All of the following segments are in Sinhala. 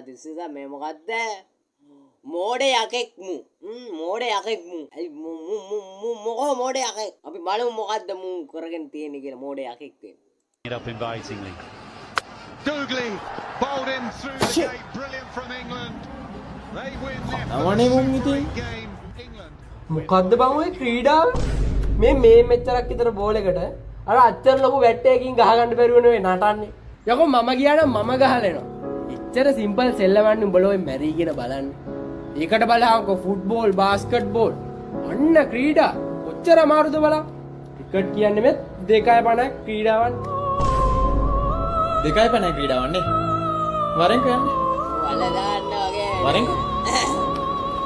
තිස්සා මේ මොකද්ද? මෝඩේ යකෙක් මු. මෝඩේ යකෙක් මු. අයි මොකෝ මෝඩේ යකෙක්. අපි බලමු මොකද්ද මු කරගෙන තියෙන්නේ කියලා මෝඩේ යකෙක් වෙන. It up invitingly. Douglas bowled in through the gate. Brilliant from England. They win their අවනේ මුන් first ඉතින් game. England. මොකද්ද බං ඔය ක්‍රීඩාව මේ මෙච්චරක් විතර බෝල් එකට අර අච්චර ලොකු වැට් එකකින් ගහ ගන්න බැරුව නෙවෙයි නටන්නේ යකෝ මම ගියා නම් මම ගහලා එනවා එච්චර සිම්පල් සෙල්ලමන්නේ උඹලා ඔය මැරීගෙන බලන්නේ ඒකට බලහංකෝ ෆුට්බෝල් බාස්කට්බෝල් අන්න ක්‍රීඩා කොච්චර අමාරුද බලන්න ක්‍රිකට් කියන්නේ මේ 2.50 ක්‍රීඩාවන් 2.50 ක්‍රීඩාවන් නේ වරෙන් කියන්නේ වල දාන්න වගේ. වරෙන්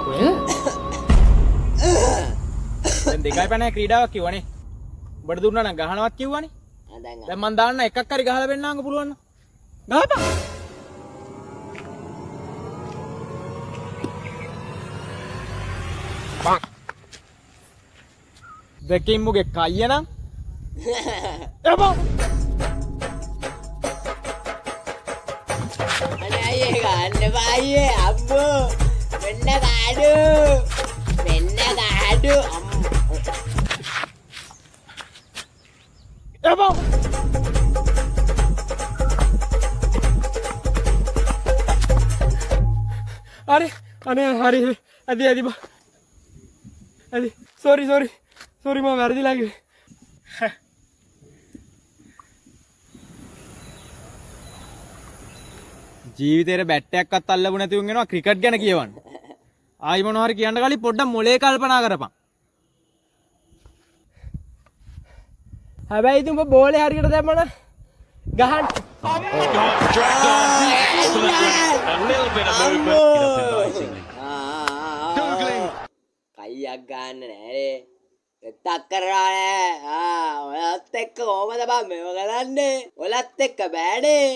කොහෙද දැන් 2.50 ක්‍රීඩාවක් කිව්වනේ. ඔබට දුන්නා නම් ගහනවත් කිව්වනේ. දැන් මං දාන්න එකක් හරි ගහලා වෙන්නාංග පුළුවන් නම්. ගහපන්. පක්. දෙකින් මුගේ කයිය නම්. එපා. අනේ අයියේ ගන්න බායියේ අම්මෝ. වෙන්න කාඩු. වෙන්න කාඩු. එපා. අනේ අනේ හරි ඇදි බා. ඇදි සෝරි මම වැරදිලා ගියේ. ජීවිතේට බැට් එකක්වත් අල්ලපු නැති උන් එනවා ක්‍රිකට් ගැන කියවන්න. ආයි මොනවා හරි කියන්න කලින් පොඩ්ඩක් මොලේ කල්පනා කරපන්. හැබැයි ඉතින් ඔබ බෝලේ හරියට දැම්මම ගහන්න. A little bit of movement. It up invitingly. කයියක් ගන්න නෑනේ. එත්තක් කරලා නෑ. ඔයත් එක්ක කොහමද බං මේව කරන්නේ? ඔලත් එක්ක බෑනේ.